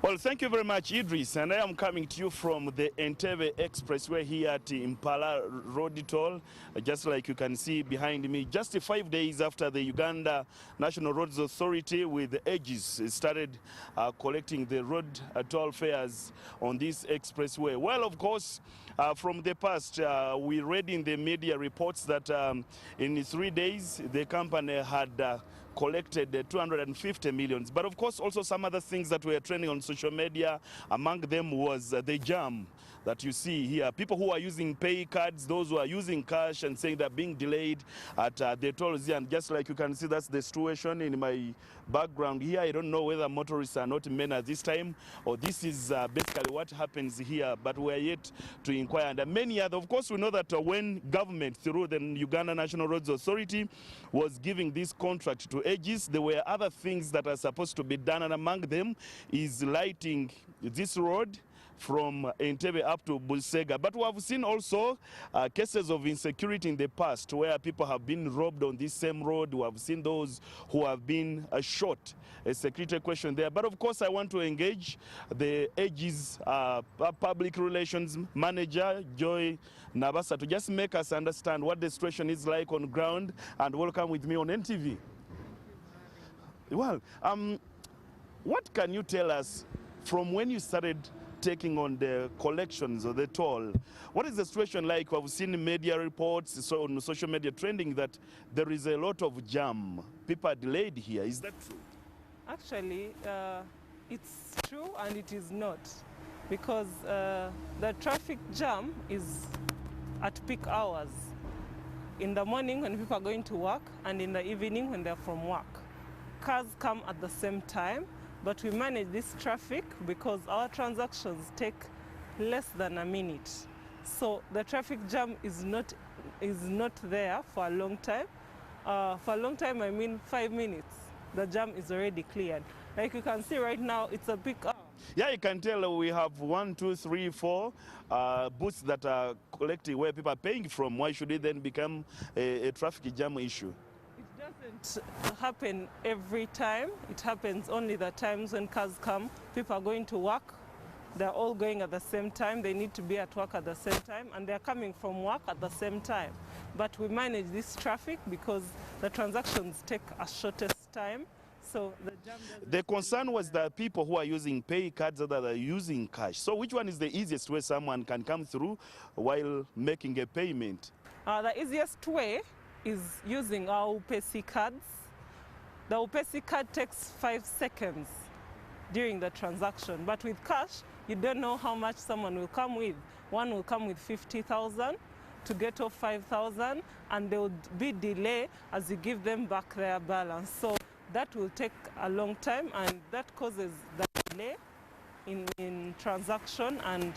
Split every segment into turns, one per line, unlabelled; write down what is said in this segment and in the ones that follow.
Well, thank you very much, Idris. And I am coming to you from the Entebbe expressway here at Impala Road Toll. Just like you can see behind me, just 5 days after the Uganda National Roads Authority with Aegis started collecting the road toll fares on this expressway. Well, of course, from the past, we read in the media reports that in 3 days, the company had collected 250 million. But of course, also some other things that were trending on social media. Among them was the jam that you see here. People who are using pay cards, those who are using cash and saying they're being delayed at the tolls. And just like you can see, that's the situation in my background here. I don't know whether motorists are not men at this time or this is basically what happens here, but we're yet to inquire. And many other, of course, we know that when government through the Uganda National Roads Authority was giving this contract to Aegis, there were other things that are supposed to be done, and among them is lighting this road from Entebbe up to Busega. But we have seen also cases of insecurity in the past where people have been robbed on this same road. We have seen those who have been shot. A security question there. But of course, I want to engage the Aegis public relations manager, Joy Nabasa, to just make us understand what the situation is like on ground. And welcome with me on NTV. Well, what can you tell us from when you started taking on the collections or the toll? What is the situation like? We've seen media reports, so on social media trending that there is a lot of jam. People are delayed here. Is that true?
Actually, it's true and it is not, because the traffic jam is at peak hours. In the morning when people are going to work and in the evening when they're from work. Cars come at the same time, but we manage this traffic because our transactions take less than a minute. So the traffic jam is not there for a long time. For a long time, I mean 5 minutes. The jam is already cleared. Like you can see right now, it's a peak hour.
Yeah, you can tell we have 1, 2, 3, 4 booths that are collecting where people are paying from. Why should it then become a traffic jam issue?
It doesn't happen every time. It happens only the times when cars come. People are going to work. They're all going at the same time. They need to be at work at the same time, and they're coming from work at the same time. But we manage this traffic because the transactions take a shortest time. So the
concern was that people who are using pay cards or that are using cash. So which one is the easiest way someone can come through while making a payment?
The easiest way is using our UPC cards. The UPC card takes 5 seconds during the transaction, but with cash, you don't know how much someone will come with. One will come with 50,000 to get off 5,000, and there would be delay as you give them back their balance. So that will take a long time, and that causes the delay in transaction, and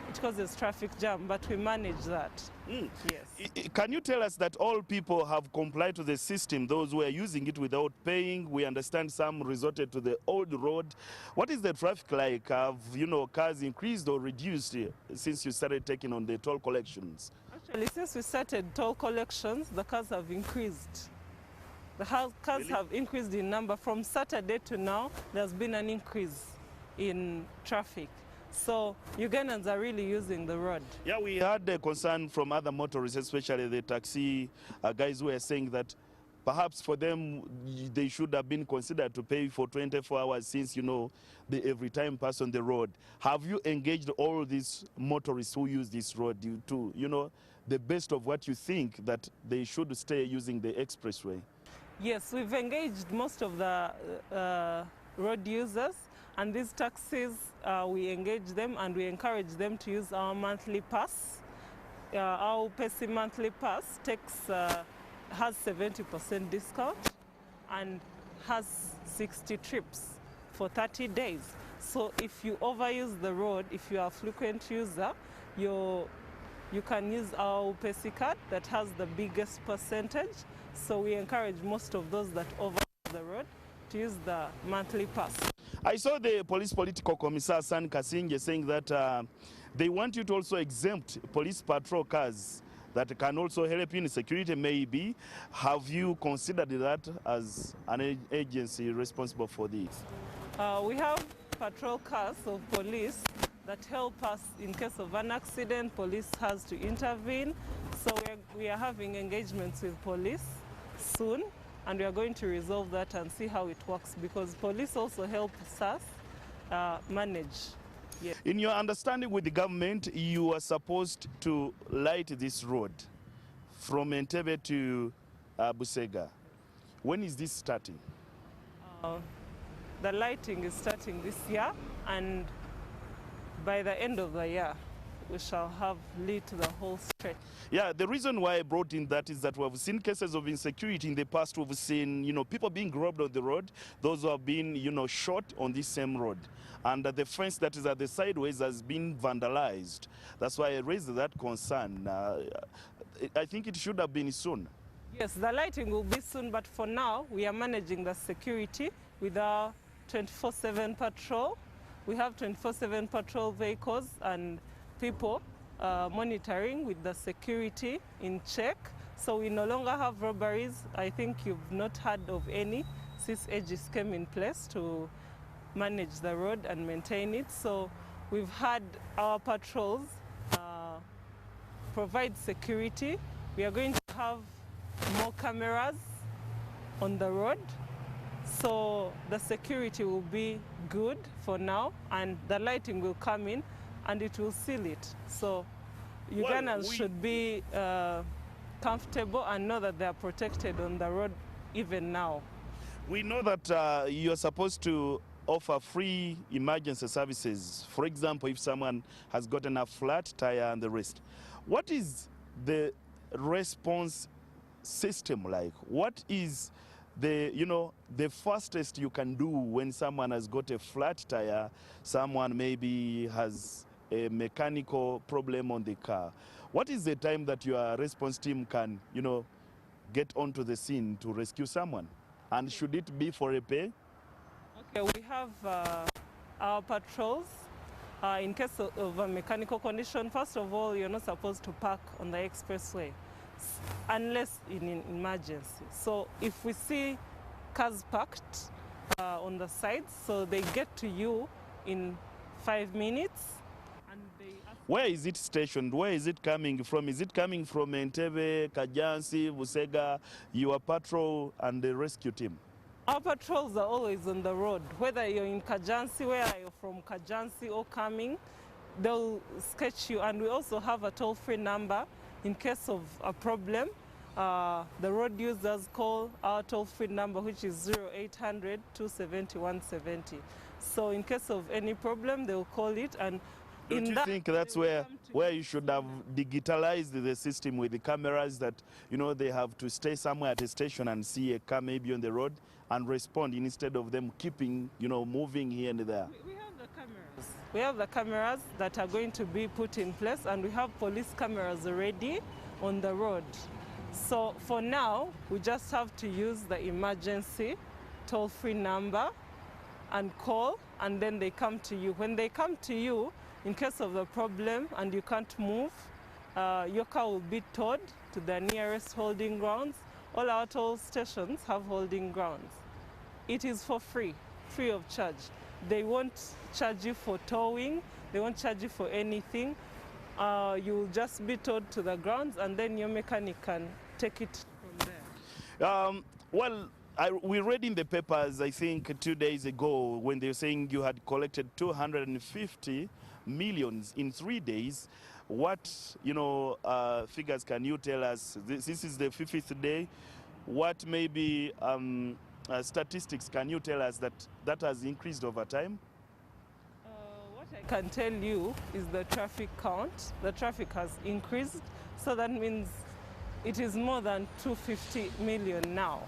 it causes traffic jam, but we manage that. Yes.
Can you tell us that all people have complied to the system, those who are using it without paying? We understand some resorted to the old road. What is the traffic like? Have, cars increased or reduced since you started taking on the toll collections?
Actually, since we started toll collections, the cars have increased. The cars
Really?
have increased in number. From Saturday to now, there's been an increase in traffic. So Ugandans are really using the road.
Yeah, we had a concern from other motorists, especially the taxi guys who are saying that perhaps for them, they should have been considered to pay for 24 hours since, they every time pass on the road. Have you engaged all these motorists who use this road to, the best of what you think that they should stay using the expressway?
Yes, we've engaged most of the road users, and these taxis, we engage them and we encourage them to use our monthly pass. Our UPC monthly pass has 70% discount and has 60 trips for 30 days. So if you overuse the road, if you are a frequent user, you can use our UPC card that has the biggest percentage. So we encourage most of those that overuse the road to use the monthly pass.
I saw the police political commissar, San Kasinje, saying that they want you to also exempt police patrol cars that can also help in security maybe. Have you considered that as an agency responsible for this?
We have patrol cars of police that help us in case of an accident. Police has to intervene. So we are having engagements with police soon, and we are going to resolve that and see how it works, because police also helps us manage. Yes.
In your understanding with the government, you are supposed to light this road from Entebbe to Busega. When is this starting?
The lighting is starting this year, and by the end of the year, we shall have lit the whole stretch.
Yeah, the reason why I brought in that is that we've seen cases of insecurity in the past. We've seen, people being robbed on the road, those who have been, shot on this same road. And the fence that is at the sideways has been vandalized. That's why I raised that concern. I think it should have been soon.
Yes, the lighting will be soon, but for now, we are managing the security with our 24/7 patrol. We have 24/7 patrol vehicles and people monitoring with the security in check. So we no longer have robberies. I think you've not heard of any since AGs came in place to manage the road and maintain it. So we've had our patrols provide security. We are going to have more cameras on the road. So the security will be good for now, and the lighting will come in and it will seal it. So Ugandans should be comfortable and know that they are protected on the road even now.
We know that you're supposed to offer free emergency services. For example, if someone has gotten a flat tire and the rest. What is the response system like? What is the fastest you can do when someone has got a flat tire, someone maybe has a mechanical problem on the car? What is the time that your response team can, get onto the scene to rescue someone? And should it be for a pay?
Okay, we have our patrols. In case of a mechanical condition, first of all, you're not supposed to park on the expressway unless in an emergency. So if we see cars parked on the sides, so they get to you in 5 minutes. And
where is it stationed? Where is it coming from? Is it coming from Entebbe, Kajansi, Busega, your patrol and the rescue team?
Our patrols are always on the road. Whether you're in Kajansi, where you're from Kajansi or coming, they'll sketch you. And we also have a toll-free number in case of a problem. The road users call our toll-free number, which is 0800 270 170. So in case of any problem, they'll call it. And
don't you think that's where you should have digitalized the system with the cameras, that they have to stay somewhere at a station and see a car maybe on the road and respond, instead of them keeping moving here and there?
We have the cameras. We have the cameras that are going to be put in place, and we have police cameras already on the road. So for now, we just have to use the emergency toll-free number and call, and then they come to you. When they come to you, in case of the problem and you can't move, your car will be towed to the nearest holding grounds. All our toll stations have holding grounds. It is for free of charge. They won't charge you for towing, they won't charge you for anything. You'll just be towed to the grounds, and then your mechanic can take it from there.
We read in the papers, I think 2 days ago, when they were saying you had collected 250 million in 3 days. What figures can you tell us? This is the 50th day. What maybe statistics can you tell us that has increased over time?
What I can tell you is the traffic count. The traffic has increased, so that means it is more than 250 million now.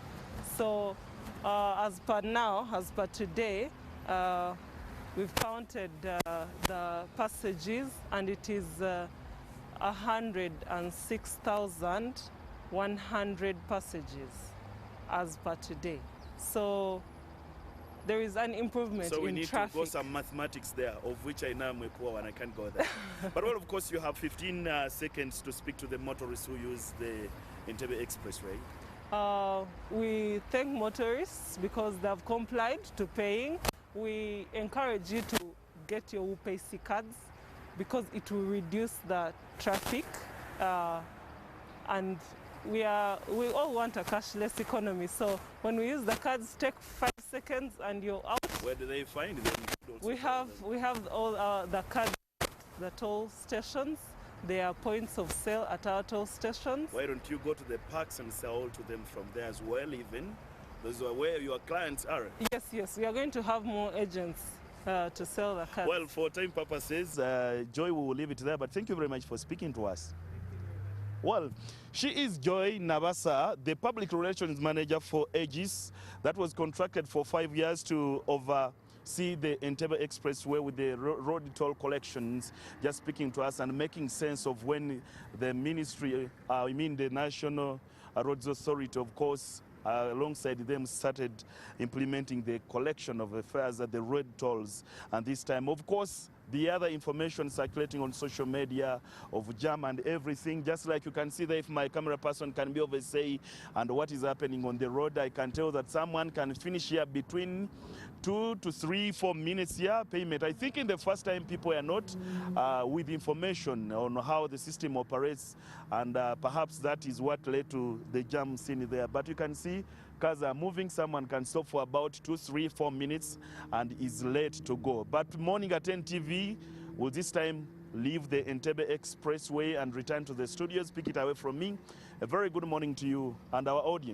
So as per today, we've counted the passages, and it is 106,100 passages as per today. So there is an improvement in traffic.
So we need to go some mathematics there, of which I know I'm a poor one, I can't go there. But well, of course, you have 15 seconds to speak to the motorists who use the Entebbe Expressway.
We thank motorists because they have complied to paying. we encourage you to get your UPC cards because it will reduce the traffic, and we all want a cashless economy. So when we use the cards, take 5 seconds and you're out.
Where do they find them?
We have all the cards, the toll stations. There are points of sale at our toll stations.
Why don't you go to the parks and sell to them from there as well, even? Those are where your clients are.
Yes, we are going to have more agents to sell the cards.
Well, for time purposes, Joy, we will leave it there, but thank you very much for speaking to us. Well, she is Joy Nabasa, the public relations manager for Aegis, that was contracted for 5 years to oversee the Entebbe expressway with the road toll collections, just speaking to us and making sense of when the ministry, the National Roads Authority, of course, alongside them started implementing the collection of the fares at the road tolls. And this time, of course, the other information circulating on social media of jam and everything, just like you can see there, if my camera person can be over say and what is happening on the road, I can tell that someone can finish here between 2 to 3, 4 minutes here payment. I think in the first time people are not with information on how the system operates, and perhaps that is what led to the jam scene there. But you can see cars are moving, someone can stop for about 2, 3, 4 minutes and is late to go. But morning at NTV will this time leave the Entebbe expressway and return to the studios. Pick it away from me. A very good morning to you and our audience.